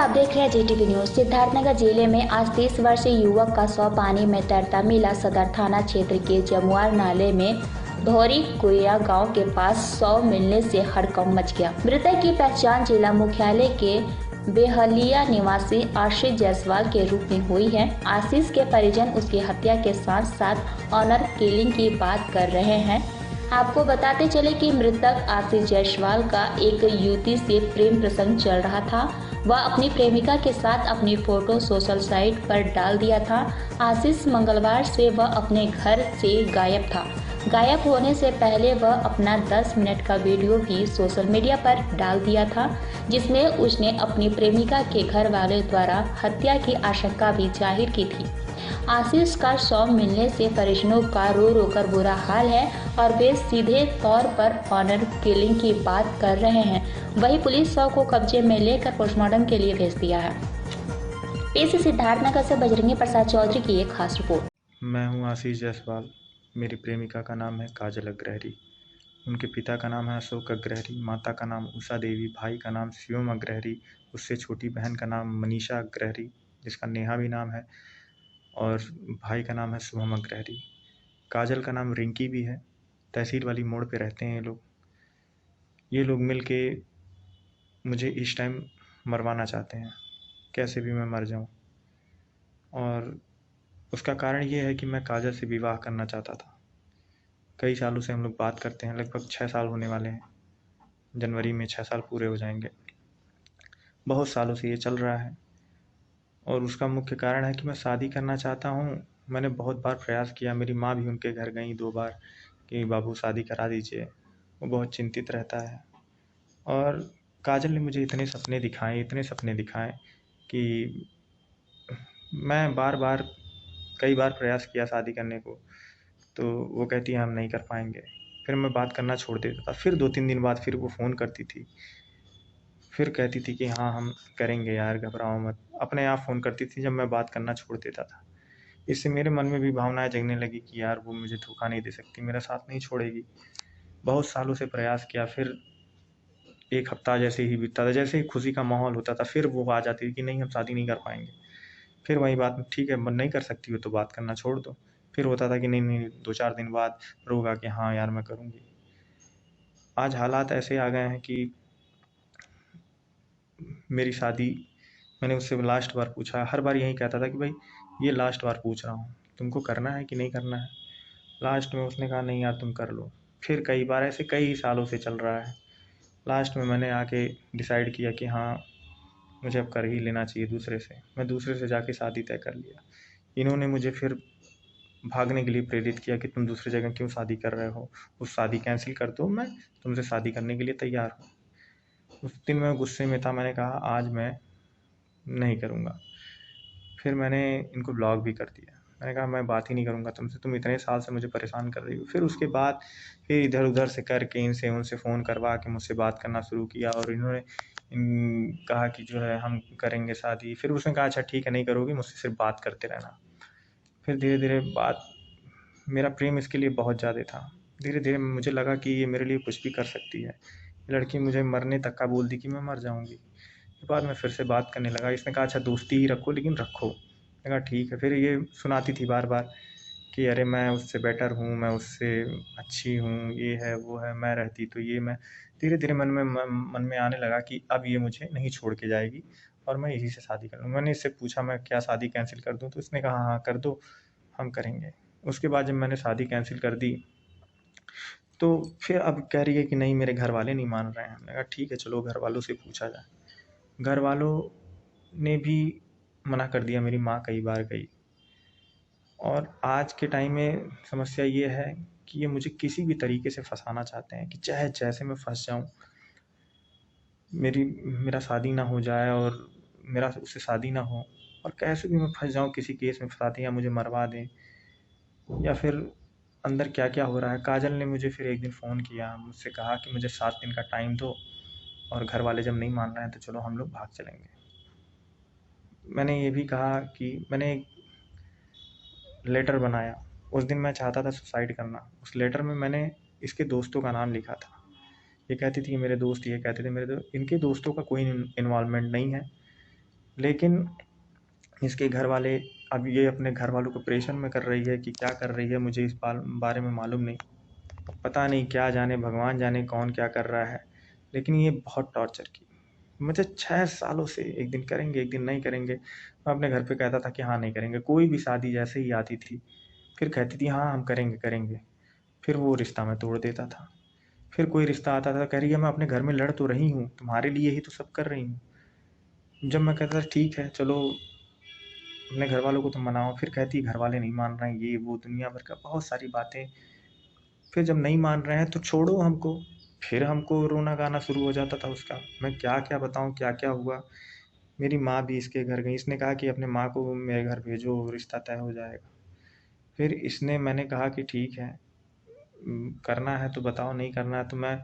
आप देख रहे हैं जीटीवी न्यूज। सिद्धार्थनगर जिले में आज 30 वर्षीय युवक का शव पानी में तैरता मिला। सदर थाना क्षेत्र के जमुआर नाले में धौरी कुइया गांव के पास शव मिलने से हड़कंप मच गया। मृतक की पहचान जिला मुख्यालय के बेहलिया निवासी आशीष जायसवाल के रूप में हुई है। आशीष के परिजन उसकी हत्या के साथ साथ ऑनर किलिंग की बात कर रहे हैं। आपको बताते चले कि मृतक आशीष जायसवाल का एक युवती से प्रेम प्रसंग चल रहा था। वह अपनी प्रेमिका के साथ अपनी फोटो सोशल साइट पर डाल दिया था। आशीष मंगलवार से वह अपने घर से गायब था। गायब होने से पहले वह अपना 10 मिनट का वीडियो भी सोशल मीडिया पर डाल दिया था, जिसमें उसने अपनी प्रेमिका के घर वाले द्वारा हत्या की आशंका भी जाहिर की थी। आशीष का शव मिलने से परिजनों का रो रो कर बुरा हाल है और वे सीधे तौर पर ऑनर किलिंग की बात कर रहे हैं। वहीं पुलिस शव को कब्जे में लेकर पोस्टमार्टम के लिए भेज दिया है। पेश सिद्धार्थनगर से बजरंगी प्रसाद चौधरी की एक खास रिपोर्ट। मैं हूं आशीष जायसवाल। मेरी प्रेमिका का नाम है काजल अग्रहरी। उनके पिता का नाम है अशोक अग्रहरी, माता का नाम उषा देवी, भाई का नाम शिवम अग्रहरी, उससे छोटी बहन का नाम मनीषा अग्रहरी जिसका नेहा भी नाम है, और भाई का नाम है शुभम अग्रहरी। काजल का नाम रिंकी भी है। तहसील वाली मोड़ पे रहते हैं ये लोग मिल के मुझे इस टाइम मरवाना चाहते हैं, कैसे भी मैं मर जाऊं। और उसका कारण ये है कि मैं काजल से विवाह करना चाहता था। कई सालों से हम लोग बात करते हैं, लगभग 6 साल होने वाले हैं। जनवरी में 6 साल पूरे हो जाएंगे। बहुत सालों से ये चल रहा है और उसका मुख्य कारण है कि मैं शादी करना चाहता हूँ। मैंने बहुत बार प्रयास किया, मेरी माँ भी उनके घर गई 2 बार कि बाबू शादी करा दीजिए। वो बहुत चिंतित रहता है और काजल ने मुझे इतने सपने दिखाए कि मैं कई बार प्रयास किया शादी करने को, तो वो कहती है हम नहीं कर पाएंगे। फिर मैं बात करना छोड़ देता था। फिर 2-3 दिन बाद फिर वो फ़ोन करती थी, फिर कहती थी कि हाँ हम करेंगे यार, घबराओ मत। अपने आप फ़ोन करती थी जब मैं बात करना छोड़ देता था। इससे मेरे मन में भी भावनाएं जगने लगी कि यार वो मुझे धोखा नहीं दे सकती, मेरा साथ नहीं छोड़ेगी। बहुत सालों से प्रयास किया। फिर 1 हफ्ता जैसे ही बीतता था, जैसे ही खुशी का माहौल होता था, फिर वो आ जाती थी कि नहीं हम शादी नहीं कर पाएंगे। फिर वही बात, ठीक है मन नहीं कर सकती हो तो बात करना छोड़ दो। फिर होता था कि नहीं नहीं 2-4 दिन बाद रोगा कि हाँ यार मैं करूँगी। आज हालात ऐसे आ गए हैं कि मेरी शादी, मैंने उससे लास्ट बार पूछा, हर बार यही कहता था कि भाई ये लास्ट बार पूछ रहा हूँ, तुमको करना है कि नहीं करना है। लास्ट में उसने कहा नहीं यार तुम कर लो। फिर कई बार ऐसे कई सालों से चल रहा है। लास्ट में मैंने आके डिसाइड किया कि हाँ मुझे अब कर ही लेना चाहिए दूसरे से। मैं दूसरे से जाके शादी तय कर लिया। इन्होंने मुझे फिर भागने के लिए प्रेरित किया कि तुम दूसरी जगह क्यों शादी कर रहे हो, उस शादी कैंसिल कर दो, मैं तुमसे शादी करने के लिए तैयार हूँ। उस दिन मैं गुस्से में था, मैंने कहा आज मैं नहीं करूँगा। फिर मैंने इनको ब्लॉक भी कर दिया। मैंने कहा मैं बात ही नहीं करूँगा तुमसे, तुम इतने साल से मुझे परेशान कर रही हो। फिर उसके बाद फिर इधर-उधर से करके इनसे उनसे फ़ोन करवा के मुझसे बात करना शुरू किया और इन्होंने कहा कि जो है हम करेंगे शादी। फिर उसने कहा अच्छा ठीक है नहीं करोगी, मुझसे सिर्फ बात करते रहना। फिर धीरे-धीरे बात, मेरा प्रेम इसके लिए बहुत ज़्यादा था। धीरे-धीरे मुझे लगा कि ये मेरे लिए कुछ भी कर सकती है। ये लड़की मुझे मरने तक का बोल दी कि मैं मर जाऊँगी। फिर बाद में फिर से बात करने लगा। इसने कहा अच्छा दोस्ती ही रखो लेकिन रखो। मैंने कहा ठीक है। फिर ये सुनाती थी बार-बार कि अरे मैं उससे बेटर हूँ, मैं उससे अच्छी हूँ, ये है, वो है, मैं रहती तो ये मैं। धीरे-धीरे मन में आने लगा कि अब ये मुझे नहीं छोड़ के जाएगी और मैं इसी से शादी कर लूँगा। मैंने इससे पूछा मैं क्या शादी कैंसल कर दूँ? तो इसने कहा हाँ, कर दो, हम करेंगे। उसके बाद जब मैंने शादी कैंसल कर दी, तो फिर अब कह रही है कि नहीं मेरे घर वाले नहीं मान रहे हैं। मैंने कहा ठीक है चलो घर वालों से पूछा जाए। घर वालों ने भी मना कर दिया, मेरी माँ कई बार गई। और आज के टाइम में समस्या ये है कि ये मुझे किसी भी तरीके से फँसाना चाहते हैं कि चाहे जैसे मैं फँस जाऊँ, मेरा शादी ना हो जाए और मेरा उससे शादी ना हो, और कैसे भी मैं फँस जाऊँ किसी केस में फँसा दें या मुझे मरवा दें, या फिर अंदर क्या-क्या हो रहा है। काजल ने मुझे फिर एक दिन फ़ोन किया, मुझसे कहा कि मुझे 7 दिन का टाइम दो और घर वाले जब नहीं मान रहे हैं तो चलो हम लोग भाग चलेंगे। मैंने ये भी कहा कि मैंने एक लेटर बनाया। उस दिन मैं चाहता था सुसाइड करना। उस लेटर में मैंने इसके दोस्तों का नाम लिखा था। ये कहती थी कि मेरे दोस्त, ये कहते थे मेरे इनके दोस्तों का कोई इन्वॉल्वमेंट नहीं है। लेकिन इसके घर वाले, अब ये अपने घर वालों को परेशान में कर रही है कि क्या कर रही है, मुझे इस बारे में मालूम नहीं। पता नहीं, क्या जाने, भगवान जाने कौन क्या कर रहा है। लेकिन ये बहुत टॉर्चर की मुझे 6 सालों से। एक दिन करेंगे, एक दिन नहीं करेंगे। मैं अपने घर पे कहता था कि हाँ नहीं करेंगे। कोई भी शादी जैसे ही आती थी, फिर कहती थी हाँ हम करेंगे करेंगे। फिर वो रिश्ता मैं तोड़ देता था। फिर कोई रिश्ता आता था, कह रही है मैं अपने घर में लड़ तो रही हूँ, तुम्हारे लिए ही तो सब कर रही हूँ। जब मैं कहता था ठीक है चलो अपने घर वालों को तुम मनाओ, फिर कहती घर वाले नहीं मान रहे हैं, ये वो दुनिया भर का बहुत सारी बातें। फिर जब नहीं मान रहे हैं तो छोड़ो हमको। फिर हमको रोना गाना शुरू हो जाता था उसका। मैं क्या क्या बताऊँ क्या क्या हुआ। मेरी माँ भी इसके घर गई, इसने कहा कि अपने माँ को मेरे घर भेजो, रिश्ता तय हो जाएगा। फिर इसने, मैंने कहा कि ठीक है, करना है तो बताओ, नहीं करना है तो मैं,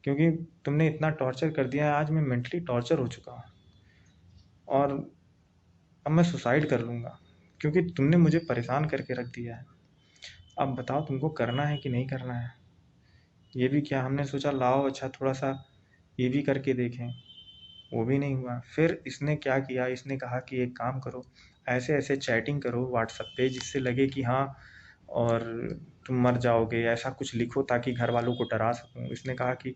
क्योंकि तुमने इतना टॉर्चर कर दिया है, आज मैं मेंटली टॉर्चर हो चुका हूँ और अब मैं सुसाइड कर लूँगा, क्योंकि तुमने मुझे परेशान करके रख दिया है। अब बताओ तुमको करना है कि नहीं करना है। ये भी क्या, हमने सोचा लाओ अच्छा थोड़ा सा ये भी करके देखें, वो भी नहीं हुआ। फिर इसने क्या किया, इसने कहा कि एक काम करो, ऐसे ऐसे चैटिंग करो व्हाट्सएप पे जिससे लगे कि हाँ, और तुम मर जाओगे, ऐसा कुछ लिखो ताकि घर वालों को डरा सकूं। इसने कहा कि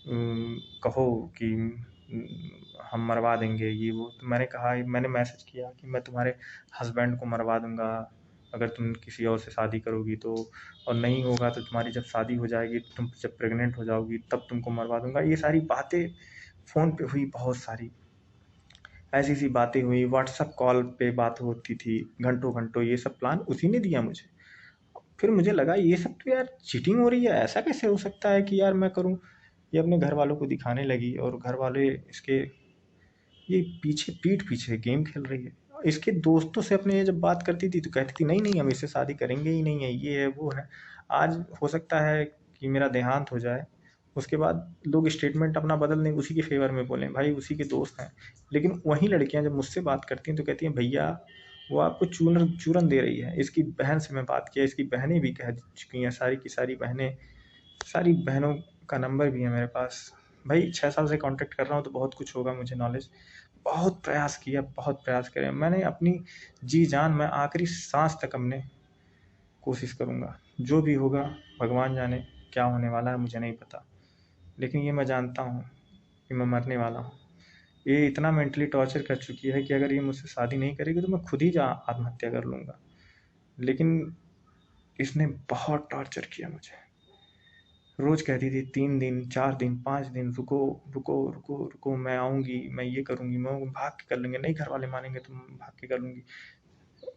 कहो कि हम मरवा देंगे ये वो। तो मैंने कहा, मैंने मैसेज किया कि मैं तुम्हारे हस्बैंड को मरवा दूंगा अगर तुम किसी और से शादी करोगी तो, और नहीं होगा तो तुम्हारी जब शादी हो जाएगी, तुम जब प्रेग्नेंट हो जाओगी तब तुमको मरवा दूंगा। ये सारी बातें फ़ोन पे हुई, बहुत सारी ऐसी सी बातें हुई। व्हाट्सएप कॉल पे बात होती थी घंटों घंटों। ये सब प्लान उसी ने दिया मुझे। फिर मुझे लगा ये सब तो यार चीटिंग हो रही है, ऐसा कैसे हो सकता है कि यार मैं करूं। ये अपने घर वालों को दिखाने लगी और घर वाले इसके, ये पीछे पीठ पीछे गेम खेल रही है। इसके दोस्तों से अपने ये जब बात करती थी तो कहती थी नहीं नहीं हम इससे शादी करेंगे ही नहीं है, ये है वो है। आज हो सकता है कि मेरा देहांत हो जाए, उसके बाद लोग स्टेटमेंट अपना बदल दें, उसी के फेवर में बोलें, भाई उसी के दोस्त हैं। लेकिन वहीं लड़कियां जब मुझसे बात करती हैं तो कहती हैं भैया वो आपको चूरन चूरन दे रही है। इसकी बहन से मैं बात किया, इसकी बहनें भी कह चुकी हैं, सारी की सारी बहनें, सारी बहनों का नंबर भी है मेरे पास। भाई 6 साल से कांटेक्ट कर रहा हूँ तो बहुत कुछ होगा मुझे नॉलेज। बहुत प्रयास किया, बहुत प्रयास करे मैंने अपनी जी जान, मैं आखिरी सांस तक अपने कोशिश करूँगा। जो भी होगा भगवान जाने, क्या होने वाला है मुझे नहीं पता। लेकिन ये मैं जानता हूँ कि मैं मरने वाला हूँ। ये इतना मेंटली टॉर्चर कर चुकी है कि अगर ये मुझसे शादी नहीं करेगी तो मैं खुद ही जा आत्महत्या कर लूँगा। लेकिन इसने बहुत टॉर्चर किया मुझे। रोज़ कहती थी 3 दिन 4 दिन 5 दिन, रुको रुको रुको रुको, मैं आऊँगी, मैं ये करूँगी, मैं भाग के कर लेंगे, नहीं घर वाले मानेंगे तो भाग के कर लूँगी।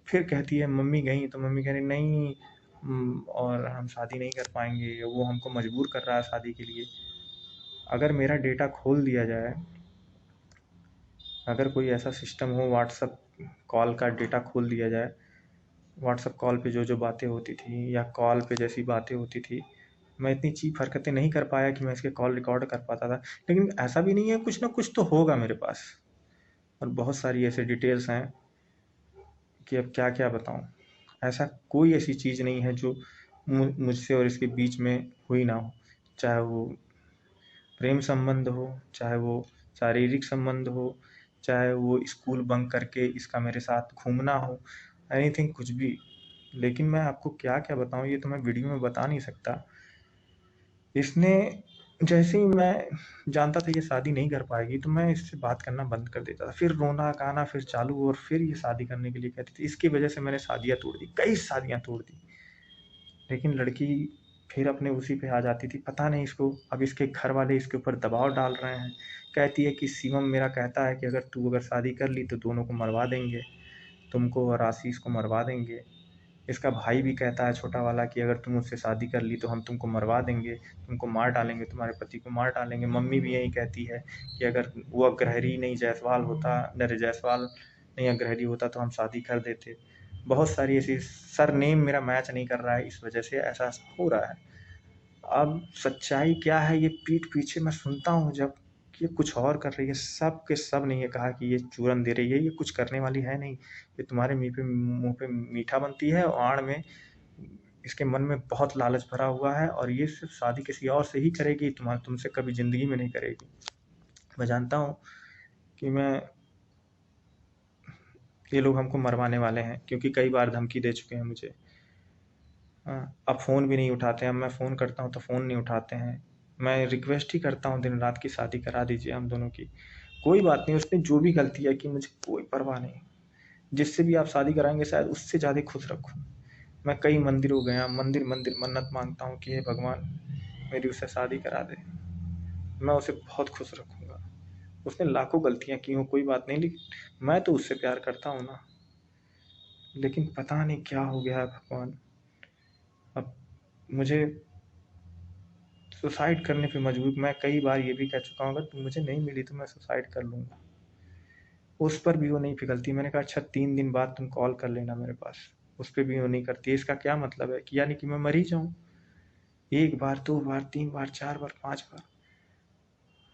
फिर कहती है मम्मी गई तो मम्मी कह रही नहीं, और हम शादी नहीं कर पाएंगे, वो हमको मजबूर कर रहा है शादी के लिए। अगर मेरा डेटा खोल दिया जाए, अगर कोई ऐसा सिस्टम हो, व्हाट्सअप कॉल का डेटा खोल दिया जाए, व्हाट्सअप कॉल पे जो जो बातें होती थी या कॉल पे जैसी बातें होती थी, मैं इतनी चीप हरकतें नहीं कर पाया कि मैं इसके कॉल रिकॉर्ड कर पाता था। लेकिन ऐसा भी नहीं है, कुछ ना कुछ तो होगा मेरे पास। और बहुत सारी ऐसे डिटेल्स हैं कि अब क्या क्या बताऊँ। ऐसा कोई ऐसी चीज़ नहीं है जो मुझसे और इसके बीच में हुई ना हो। चाहे वो प्रेम संबंध हो, चाहे वो शारीरिक संबंध हो, चाहे वो स्कूल बंक करके इसका मेरे साथ घूमना हो, एनीथिंग, कुछ भी। लेकिन मैं आपको क्या क्या बताऊँ, ये तो मैं वीडियो में बता नहीं सकता। इसने, जैसे ही मैं जानता था ये शादी नहीं कर पाएगी तो मैं इससे बात करना बंद कर देता था। फिर रोना गाना फिर चालू, और फिर ये शादी करने के लिए कहती थी। इसकी वजह से मैंने शादियाँ तोड़ दी, कई शादियाँ तोड़ दी। लेकिन लड़की फिर अपने उसी पे आ जाती थी। पता नहीं इसको, अब इसके घर वाले इसके ऊपर दबाव डाल रहे हैं। कहती है कि शिवम मेरा कहता है कि अगर तू अगर शादी कर ली तो दोनों को मरवा देंगे, तुमको और आशीष को मरवा देंगे। इसका भाई भी कहता है छोटा वाला कि अगर तुम मुझसे शादी कर ली तो हम तुमको मरवा देंगे, तुमको मार डालेंगे, तुम्हारे पति को मार डालेंगे। मम्मी भी यही कहती है कि अगर वो अग्रहरी नहीं जायसवाल होता, नरे जायसवाल नहीं अग्रहरी होता तो हम शादी कर देते। बहुत सारी ऐसी, सरनेम मेरा मैच नहीं कर रहा है, इस वजह से ऐसा हो रहा है। अब सच्चाई क्या है, ये पीठ पीछे मैं सुनता हूँ जब कि ये कुछ और कर रही है। सब के सब ने ये कहा कि ये चूरन दे रही है, ये कुछ करने वाली है नहीं। ये तुम्हारे मुँह पे मीठा बनती है और आड़ में इसके मन में बहुत लालच भरा हुआ है, और ये सिर्फ शादी किसी और से ही करेगी, तुमसे कभी ज़िंदगी में नहीं करेगी। मैं जानता हूँ कि मैं ये लोग हमको मरवाने वाले हैं, क्योंकि कई बार धमकी दे चुके हैं मुझे। अब फ़ोन भी नहीं उठाते हैं। अब मैं फ़ोन करता हूँ तो फ़ोन नहीं उठाते हैं। मैं रिक्वेस्ट ही करता हूँ दिन रात की शादी करा दीजिए हम दोनों की। कोई बात नहीं, उसमें जो भी गलती है कि मुझे कोई परवाह नहीं। जिससे भी आप शादी कराएंगे शायद उससे ज़्यादा खुश रखूँ। मैं कई मंदिरों गया, मंदिर मंदिर मन्नत मांगता हूँ कि हे भगवान मेरी उससे शादी करा दे, मैं उसे बहुत खुश रखूँगा। उसने लाखों गलतियाँ की हों, कोई बात नहीं, लेकिन मैं तो उससे प्यार करता हूँ ना। लेकिन पता नहीं क्या हो गया है भगवान, अब मुझे सुसाइड करने पे मजबूर। मैं कई बार ये भी कह चुका हूँ, अगर तुम मुझे नहीं मिली तो मैं सुसाइड कर लूँगा। उस पर भी वो नहीं पिघलती। मैंने कहा अच्छा 3 दिन बाद तुम कॉल कर लेना मेरे पास, उस पर भी वो नहीं करती। इसका क्या मतलब है कि यानी कि मैं मर ही जाऊँ? 1 बार, 2 बार, 3 बार, 4 बार, 5 बार,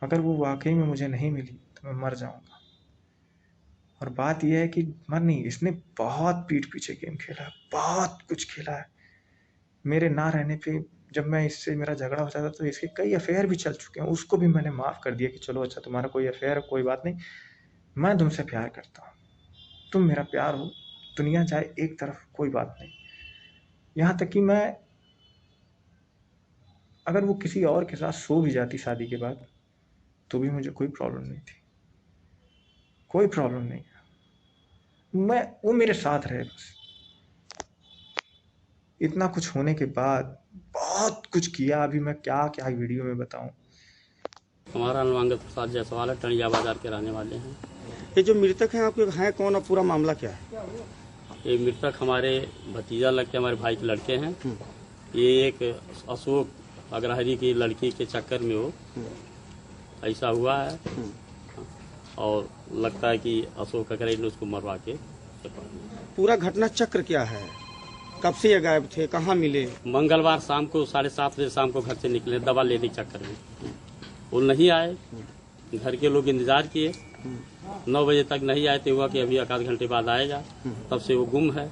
अगर वो वाकई में मुझे नहीं मिली तो मैं मर जाऊँगा। और बात यह है कि मर नहीं, इसने बहुत पीठ पीछे गेम खेला है, बहुत कुछ खेला है। मेरे ना रहने पे जब मैं इससे मेरा झगड़ा हो जाता तो इसके कई अफेयर भी चल चुके हैं, उसको भी मैंने माफ़ कर दिया कि चलो अच्छा तुम्हारा कोई अफेयर है, कोई बात नहीं, मैं तुमसे प्यार करता हूँ, तुम मेरा प्यार हो, दुनिया जाए एक तरफ कोई बात नहीं। यहाँ तक कि मैं अगर वो किसी और के साथ सो भी जाती शादी के बाद तो भी मुझे कोई प्रॉब्लम नहीं थी, कोई प्रॉब्लम नहीं। वो मेरे साथ रहे बस। इतना कुछ होने के बाद बहुत कुछ किया, अभी मैं क्या क्या वीडियो में बताऊं। हमारा अनुवांगत प्रसाद जायसवाल है, टंडिया बाजार के रहने वाले हैं। ये जो मृतक हैं आपके हैं कौन और पूरा मामला क्या है? ये मृतक हमारे भतीजा लगते हमारे भाई के लड़के हैं। ये एक अशोक अग्रहरी की लड़की के चक्कर में हो ऐसा हुआ है, और लगता है कि अशोक अग्रहरी ने उसको मरवा के। पूरा घटना चक्र क्या है? कब से ये गायब थे, कहाँ मिले? मंगलवार शाम को 7:30 बजे शाम को घर से निकले दवा लेने के चक्कर में। वो नहीं आए, घर के लोग इंतजार किए, 9 बजे तक नहीं आए तो हुआ कि अभी 1 आध घंटे बाद आएगा। तब से वो गुम है।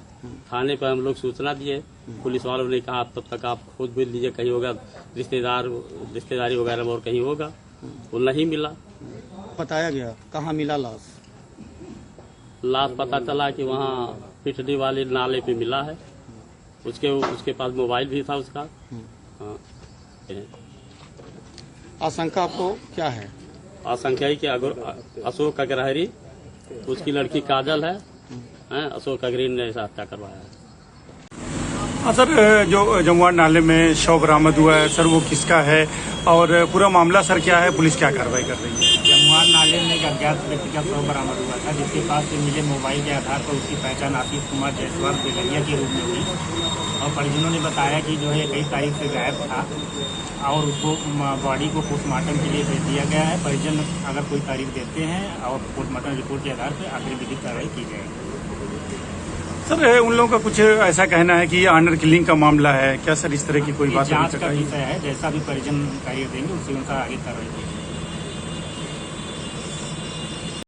थाने पर हम लोग सूचना दिए, पुलिस वालों ने कहा तब तक आप खोज बुझ लीजिए, कहीं होगा रिश्तेदारी वगैरह और कहीं होगा। वो नहीं मिला। बताया गया कहाँ मिला लाश? लाश पता चला कि वहाँ पिठडी वाले नाले पे मिला है। उसके पास मोबाइल भी था उसका। हाँ। आशंका आपको क्या है? आशंका है कि अशोक अग्रहरी, उसकी लड़की काजल है, अशोक अग्रहरी ने ऐसा हत्या करवाया है। हाँ सर, जो जमुआर नाले में शव बरामद हुआ है सर, वो किसका है और पूरा मामला सर क्या है, पुलिस क्या कार्रवाई कर रही है? जमुआर नाले में एक अज्ञात व्यक्ति का शव बरामद हुआ था, जिसके पास से मिले मोबाइल के आधार पर उसकी पहचान आशीष कुमार जायसवाल बेलरिया के रूप में हुई। और परिजनों ने बताया कि जो है 21 तारीख से गायब था और उसको बॉडी को पोस्टमार्टम के लिए भेज दिया गया है। परिजन अगर कोई तारीख देते हैं और पोस्टमार्टम रिपोर्ट के आधार पर आगे विधिक कार्रवाई की जाएगी। सर उन लोगों का कुछ ऐसा कहना है कि ऑनर किलिंग का मामला है क्या सर? इस तरह की कोई बात जांच का विषय है, जैसा भी परिजन कार्य देंगे उसी अनुसार आगे कार्रवाई की जाएगी।